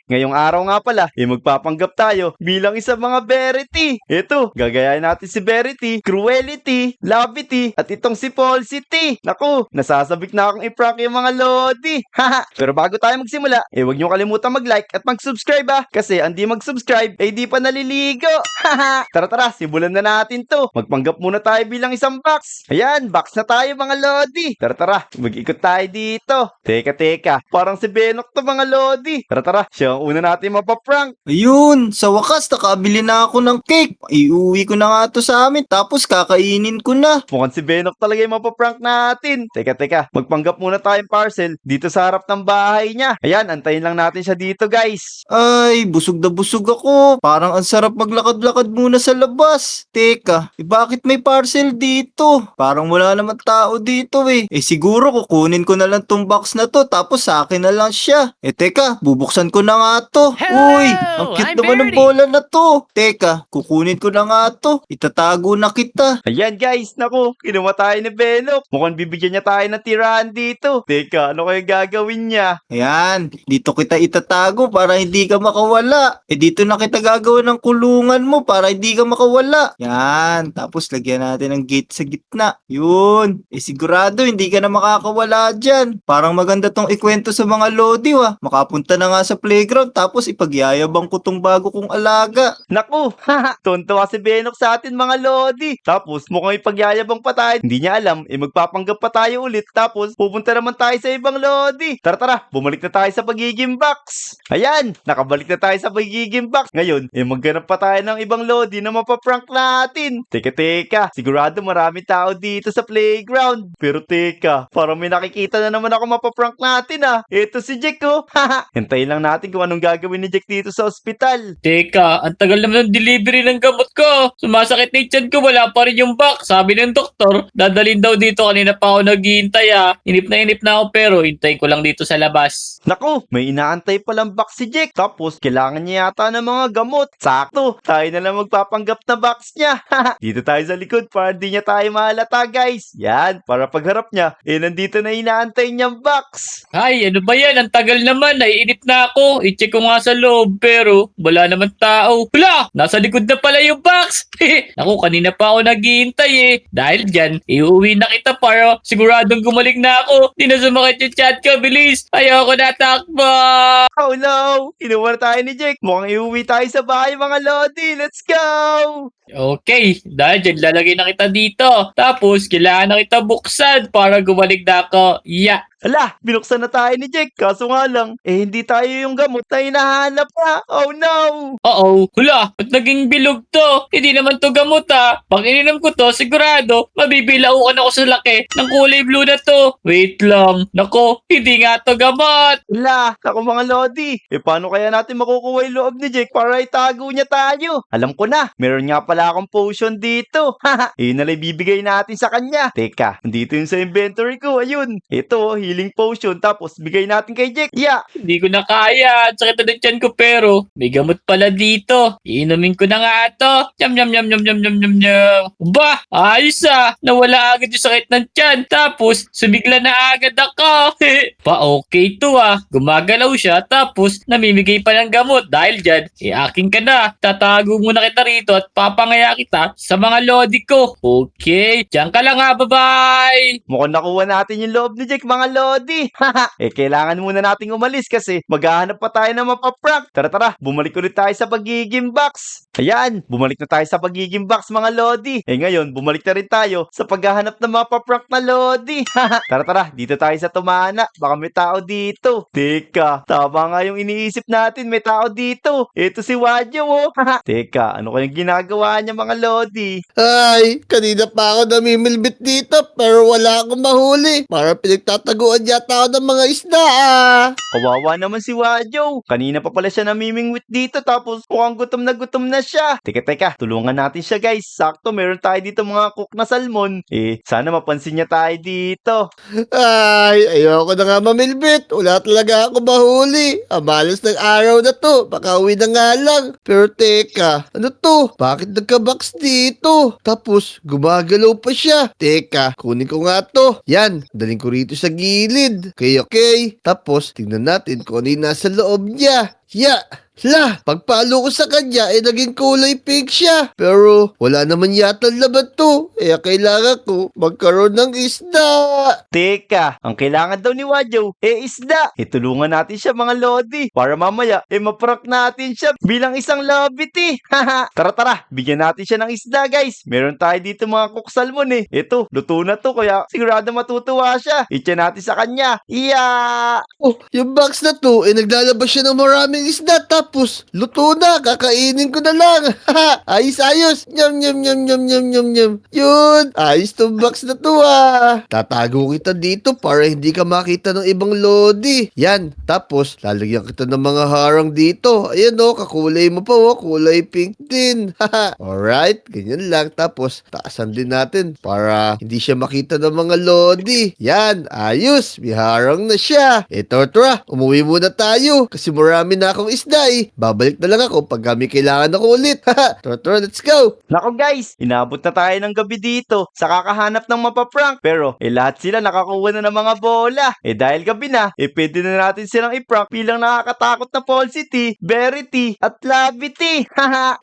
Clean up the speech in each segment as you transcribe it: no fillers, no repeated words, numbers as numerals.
ngayong araw nga pala, magpapanggap tayo bilang isang mga Verity. Ito, gagayahin natin si Verity, Cruelity, Lovity, at itong si Falsity. Naku, nasasabik na akong i-prank yung mga Lodi. Haha, pero bago tayo magsimula, huwag nyo kalimutan mag-like at mag-subscribe kasi ang di mag-subscribe, di pa naliligo. Haha, tara, simulan na natin to. Magpanggap muna tayo bilang isang box. Ayan, box na tayo mga Lodi. Tara, mag-ikot tayo dito. Teka, parang si Benok to mga Lodi. Tara, siya ang una natin mapaprank. Ayun, sa wakas nakabili na ako ng cake. Iuwi ko na nga to sa amin tapos kakainin ko na. Mukhang si Benok talaga yung mapaprank natin. Teka, magpanggap muna tayong parcel dito sa harap ng bahay niya. Ayan, antayin lang natin siya dito guys. Ay, busog na busog ako. Parang ang sarap maglakad-lakad muna sa labas. Teka, bakit may parcel dito? Parang wala naman tao dito eh. Siguro kukunin ko na lang tong box na to tapos sa akin na lang siya. Teka, bubuksan ko na nga to. Hello! Uy, ang cute I'm naman ng Verity. bola na to. Teka, kukunin ko na nga to. Itatago na kita. Ayan guys, naku, kinuha tayo ni Benok. Mukhang bibigyan niya tayo ng tirahan dito. Teka, ano kaya gagawin niya? Ayan, dito kita itatago para hindi ka makawala. Dito na kita gagawa ng kulungan mo para hindi ka makawala. Yan, tapos lagyan natin ng gate sa gitna. Yun, sigurado hindi ka na makakawala dyan. Parang maganda tong ikwento sa mga Lodi Makapunta na nga sa playground tapos ipagyayabang ko tong bago kong alaga. Naku, haha, tontuwa si Benok sa atin mga Lodi. Tapos mukhang ipagyayabang pa tayo. Hindi niya alam, magpapanggap pa tayo ulit. Tapos pupunta naman tayo sa ibang Lodi. Tara, bumalik na tayo sa pagiging box. Ayan, nakabalik na tayo sa pagiging box. Ngayon, magganap pa tayo ng ibang Lodi na mapaprank natin. Teka, sigurado marami tao dito sa playground. Pero teka, parang may nakikita na naman ako mapaprank natin Ito si Jack haha. Hintayin lang natin kung anong gagawin ni Jack dito sa ospital. Teka, ang tagal naman ng delivery ng gamot ko. Sumasakit na yung tiyan ko, wala pa rin yung box. Sabi ng doktor, dadalhin daw dito. Kanina pa ako naghihintay Inip na ako pero hintayin ko lang dito sa labas. Naku, may inaantay palang box si Jack. Tapos, kailangan niya yata ng mga gamot. Sakto, tayo na lang magpapanggap na box niya. Dito tayo sa likod para di niya tayo mahalata guys. Yan, para pagharap niya, nandito na inaantay niyang box. Ay, ano ba yan? Ang tagal naman. Naiinip na ako. I-check ko nga sa loob pero wala naman tao. Hala! Nasa likod na pala yung box. Naku, kanina pa ako naghihintay Dahil dyan, iuwi na kita para siguradong gumaling na ako. Di na sumakit yung chat ko. Bilis! Ayoko na takbo! Oh no, inuwan tayo ni Jack. Mukhang iuwi tayo sa bahay mga Lodi. Let's go! Okay, dahil dyan lalagay na kita dito. Tapos, kailangan na kita buksan para gumaling na ako. Yeah! Ala, binuksan na tayo ni Jack. Kaso nga lang, hindi tayo yung gamot na hinahanap na. Oh no! Oo, hula, ba't naging bilog to? Hindi naman to gamot Pag ininom ko to, sigurado, mabibilaukan ako sa laki ng kulay blue na to. Wait lang, nako, hindi nga to gamot. Ala, ako mga Lodi. Paano kaya natin makukuha yung loob ni Jack para itago niya tayo? Alam ko na, meron nga pala akong potion dito. Haha, yun na lang ibibigay natin sa kanya. Teka, nandito yun sa inventory ko. Ayun, ito, healing potion. Tapos, bigay natin kay Jack. Yeah! Hindi ko na kaya, at sakit na ng tiyan ko pero may gamot pala dito. Iinumin ko na nga to. Yum. Ba, ayos nawala agad yung sakit ng tiyan. Tapos, sumigla na agad ako. Pa okay to Gumagalaw siya tapos namimigay pa ng gamot. Dahil dyan, akin ka na. Tatago muna kita rito at papangaya kita sa mga Lodi ko. Okay, dyan ka lang bye-bye. Mukhang nakuha natin yung loob ni Jack, mga Lodi. Haha, kailangan muna nating umalis kasi maghahanap pa tayo ng mapaprank. Tara, bumalik ulit tayo sa pagiging box. Ayan, bumalik na tayo sa pagiging box mga Lodi. Ngayon, bumalik na rin tayo sa paghahanap ng mapaprank na Lodi. Tara, dito tayo sa tumana. Baka may tao dito. Teka, tama nga yung iniisip natin, may tao dito. Ito si Wadyo Teka, ano kayang ginagawa niya mga Lodi? Ay, kanina pa ako namimilbit dito pero wala akong mahuli. Para pinagtataguan yata ako ng mga isda Kawawa naman si Wadyo. Kanina pa pala siya namimingwit dito tapos mukhang gutom na siya. Teka, tulungan natin siya guys. Sakto, meron tayo dito mga cook na salmon. Sana mapansin niya tayo dito. Ay, ayoko na nga mamilbit. Wala talaga ako mahuli. Amalas ng araw na to. Baka uwi na nga lang. Pero teka, ano to? Bakit nagka-box dito? Tapos, gumagalaw pa siya. Teka, kunin ko nga to. Yan, daling ko rito sa gilid. gilid. Okay. Tapos, tingnan natin kung ano yung nasa loob niya. Pagpalo ko sa kanya, naging kulay pink siya. Pero, wala naman yata laman to. Kaya kailangan ko magkaroon ng isda. Teka, ang kailangan daw ni Wadyo, isda. Tulungan natin siya mga lodi. Para mamaya, maprank natin siya bilang isang lobby. Haha. Tara, bigyan natin siya ng isda guys. Meron tayo dito mga cook salmon Ito, luto na to kaya sigurado matutuwa siya. Itya natin sa kanya. Iya! Oh, yung box na to, naglalabas siya ng maraming isda. Tapos, luto na. Kakainin ko na lang. Ayos. Nyam. Yun. Ayos tong box na to Tatago kita dito para hindi ka makita ng ibang lodi. Yan. Tapos, lalagyan kita ng mga harang dito. Ayan kakulay mo pa kulay pink din. Alright, ganyan lang. Tapos, taasan din natin para hindi siya makita ng mga lodi. Yan. Ayos. May harang na siya. Tara. Umuwi muna tayo kasi marami na akong isda Babalik na lang ako pag kami kailangan ako ulit. Tara, let's go. Nako guys, inabot na tayo ng gabi dito sa kakahanap ng mapaprank. Pero, lahat sila nakakuha na ng mga bola. Dahil gabi na, pwede na natin silang iprank bilang nakakatakot na Falsity, Verity, at Lavity.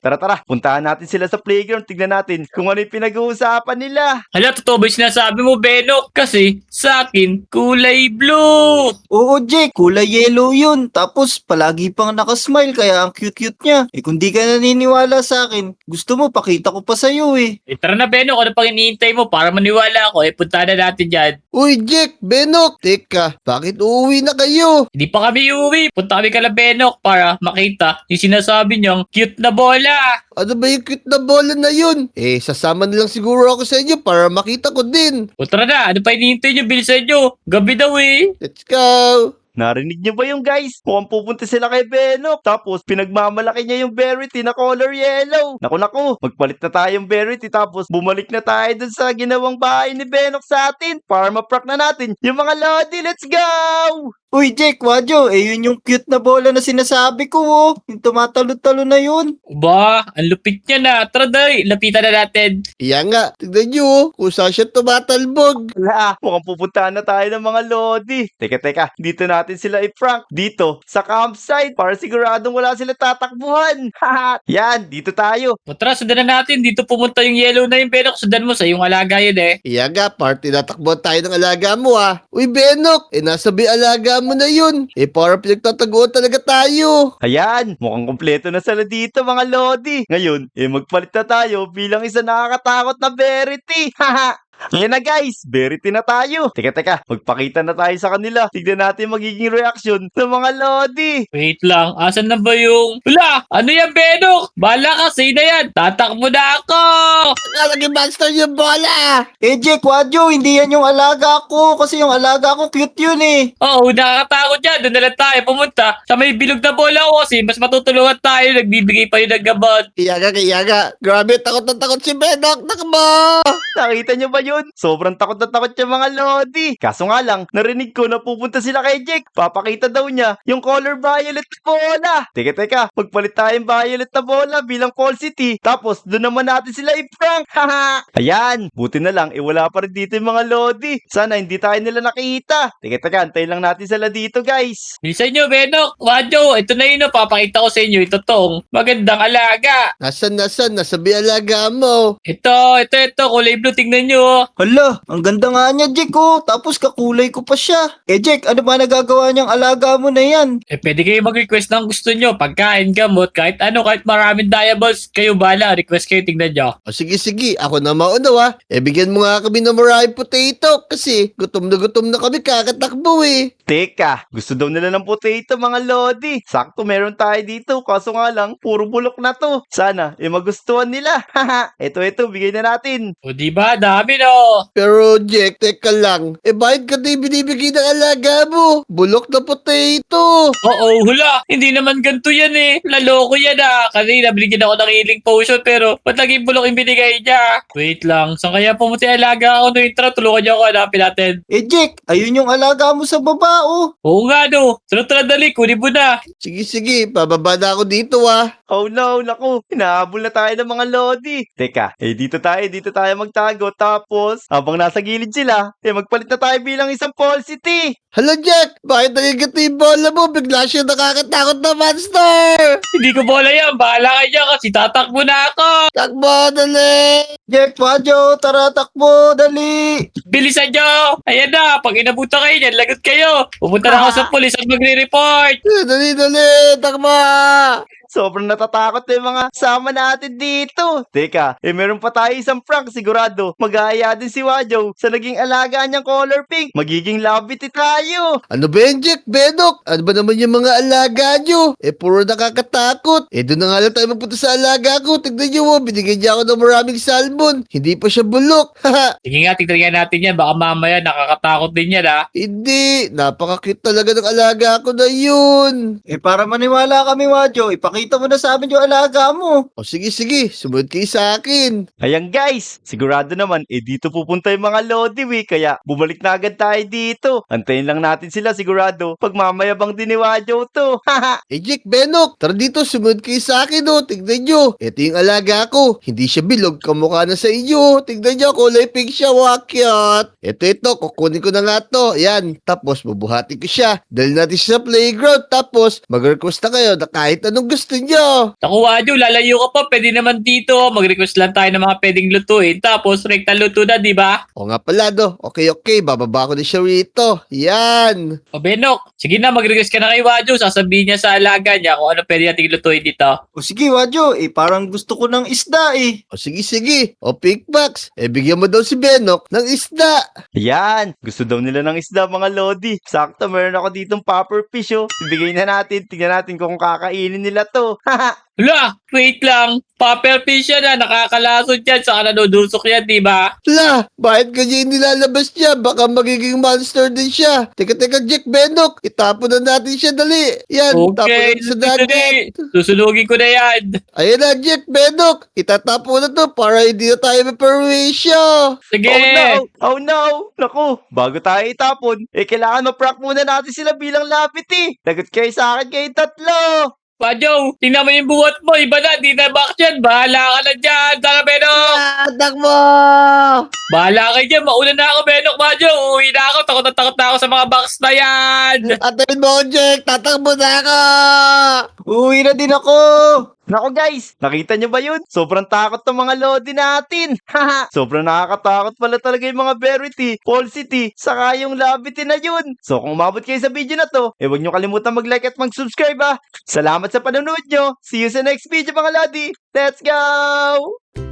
Tara, puntahan natin sila sa playground. Tignan natin kung ano yung pinag-uusapan nila. Hala, totoo ba yung sinasabi mo, Benok? Kasi sa akin, kulay blue. Oo, Jake, kulay yellow yun. Tapos, palagi pang nakasmile kaya ang cute-cute niya. Kung di ka naniniwala sa akin, gusto mo, pakita ko pa sa'yo Tara na, Benok. Ano pang iniintay mo para maniwala ako? Punta na natin dyan. Uy, Jack, Benok. Teka, bakit uuwi na kayo? Hindi pa kami uuwi. Punta kami kala Benok para makita yung sinasabi niyang cute na bola. Ano ba yung cute na bola na yun? Sasama na lang siguro ako sa inyo para makita ko din. Tara na. Ano pa iniintay niyo? Bilisan niyo. Gabi daw Let's go. Narinig niyo ba yung guys? Mukhang pupunta sila kay Benok. Tapos pinagmamalaki niya yung Verity na color yellow. Naku, magpalit na tayong Verity. Tapos bumalik na tayo dun sa ginawang bahay ni Benok sa atin. Para maprank na natin yung mga lodi. Let's go! Uy, Jake, Wadyo, yun yung cute na bola na sinasabi ko Yung tumatalo-talo na yun. Ba, ang lupit niya na. Tara dali, lapitan na natin. Iyan nga, tignan nyo kung saan siya tumatalbog. Wala, mukhang pupuntahan na tayo ng mga lodi. Teka, dito natin sila i-prank. Dito, sa campsite. Para siguradong wala sila tatakbuhan. Yan, dito tayo. Tara, sundan na natin. Dito pumunta yung yellow na yung Benok. Sundan mo sa yung alaga yun Iyan nga, party natakbuhan tayo ng alaga mo Uy, Benok, nasabi alaga mo na yun. Para pinagtataguan talaga tayo. Ayan, mukhang kompleto na sila dito mga lodi. Ngayon, magpalit na tayo bilang isa nakakatakot na Verity. Ngayon na guys, Verity na tayo. Teka, magpakita na tayo sa kanila. Tignan natin magiging reaction ng mga lodi. Wait lang, asan na ba yung... Wala! Ano yan, Benok? Bala ka, say na yan. Tatakbo na ako! Naging monster yung bola. Jake, Wadyo, hindi yan yung alaga ko. Kasi yung alaga ko cute yun Oo, nakakatakot yan. Doon na lang tayo pumunta. Sa may bilog na bola ko kasi mas matutulungan tayo. Nagbibigay pa yun ng gamot. Iyaga. Grabe, takot na takot si Benok. Nakbo! Nakita nyo ba yun? Sobrang takot na takot yung mga lodi. Kaso nga lang, narinig ko na pupunta sila kay Jake. Papakita daw niya yung color violet na bola. Teka, magpalit tayong violet na bola bilang Falsity. Tapos, doon naman natin sila i-prank. Ayan, buti na lang, wala pa rin dito yung mga lodi. Sana hindi tayo nila nakita. Teka, antayin lang natin sila dito guys. Bilisan nyo, Benok. Wadyo, ito na yun. Papakita ko sa inyo. Ito tong magandang alaga. Nasaan? Nasabi alaga mo. Ito. Kulay blue. Tingnan nyo. Hala, ang ganda nga niya, Jake Tapos kakulay ko pa siya. Jake, ano ba nagagawa niyang alaga mo na yan? Pwede kayo mag-request ng gusto nyo. Pagkain, gamot, kahit maraming diamonds. Kayo bala. Request kayo. Tingnan nyo. O sige, ako na mauna bigyan mo nga kami ng maraming potato kasi gutom na kami kakatakbo Teka, gusto daw nila ng potato mga lodi. Sakto meron tayo dito. Kaso nga lang, puro bulok na to. Sana, magustuhan nila. Ito, bigay na natin. O diba? Dami no. Pero Jack, teka lang. Bakit ka di binibigay ng alaga mo? Bulok na potato. Oo, hula. Hindi naman ganito yan Laloko yan Kanina binigyan ako ng healing potion pero ba't naging bulok yung binigay niya? Wait lang. Saan kaya pumunti alaga ako no intro? Tulungan niyo ako. Hanapin natin. Jake, ayun yung alaga mo sa baba Oo nga no. Tara dali. Kunin mo na. Sige, pababa na ako dito Oh no, naku. Hinahabol na tayo ng mga lodi. Teka, dito tayo magtago. Tapos, Tapos, habang nasa gilid sila, magpalit na tayo bilang isang Falsity. Hala Jack, bakit nagigit yung bola mo? Bigla siya nakakatakot na monster! Hindi ko bola yan. Bahala kayo dyan kasi tatakbo na ako. Takbo, dali! Jack, Wadyo, tara, takbo, dali! Bilisan nyo. Ayan na. Pag inabutan kayo dyan, lagot kayo. Pupunta na ako sa polis at magre-report. Dali, takbo! Sobrang natatakot na yung mga sama natin dito. Teka, meron pa tayo isang prank sigurado. Mag-aaya din si Wajo sa naging alaga niyang color pink. Magiging Labity tayo. Ano ba yan, Jack, Benok? Ano ba naman yung mga alaga nyo? Puro nakakatakot. Doon na nga lang tayo magpunta sa alaga ko. Tignan nyo, binigyan niya ako ng maraming salmon. Hindi pa siya bulok. Haha. Sige nga, tignan natin yan. Baka mamaya nakakatakot din yan ha. Hindi, napaka-cute talaga ng alaga ko na yun. Para maniwala kami, Wadyo, ipakita mo na sa amin yung alaga mo. O sige, sumunod kayo sa akin. Ayan guys, sigurado naman, dito pupunta yung mga Lodiwi. Kaya bumalik na agad tayo dito. Antayin lang natin sila sigurado. Pagmamayabang din ni Wajo to. Haha. Jack, Benok, tara dito, sumunod kayo sa akin, oh. Tignan nyo, ito yung alaga ko. Hindi siya bilog, kamukha na sa inyo. Tignan nyo, kulay pink siya, wakyat. Ito, kukunin ko na nga to. Yan, tapos bubuhatin ko siya. Dahil natin siya sa playground, tapos mag-request na kayo na kahit anong gusto nyo. Naku, Wadyo, lalayo ka pa. Pwede naman dito. Mag-request lang tayo ng mga pwedeng lutuin. Tapos, rekta luto na, di ba? O nga pala, do. Okay, bababa ko na siya rito. Yan. O Benok, sige na, mag-request ka na kay Wadyo. Sasabihin niya sa alaga niya kung ano pwede nating lutuin dito. O sige, Wadyo, parang gusto ko ng isda O sige. O Pink Box, bigyan mo daw si Benok ng isda. Yan, gusto daw nila ng isda mga Lodi. Sakto, meron ako ditong popper fish oh. Ibigay na natin, tingnan natin kung kakainin nila to. Haha. Hala, wait lang. Popper fish yan na, nakakalasot yan. Saka nanudusok yan, di ba? La, bakit ganyan nilalabas niya? Baka magiging monster din siya. Teka, Jack, Benok, itapon na natin siya, dali. Yan, tapon Okay, natin sa dagat. susunugin ko na yan. Ayan na, Jack, Benok, itatapon na to para hindi na tayo maperwisyo. Sige. Oh no! Oh no! Naku, bago tayo itapon, kailangan ma-prank muna natin sila bilang Labity. Lagot kayo sa akin kayong tatlo. Wadyo, tingnan mo yung buhat mo. Iba na, di na back yan. Bahala ka na dyan. Tara, Benok. Takbo! Bahala kayo dyan. Mauna na ako, Benok. Wadyo, uuwi na ako. Takot na ako sa mga box na yan. Atayin mo ako, Jack, tatakbo na ako! Uwi na din ako! Nako guys, nakita nyo ba yun? Sobrang takot ng mga Lodi natin. Haha, sobrang nakakatakot pala talaga yung mga Verity, Falsity, saka yung Labity na yun. So kung umabot kayo sa video na to, huwag nyo kalimutan mag-like at mag-subscribe ha. Salamat sa panonood nyo. See you sa next video mga Lodi. Let's go!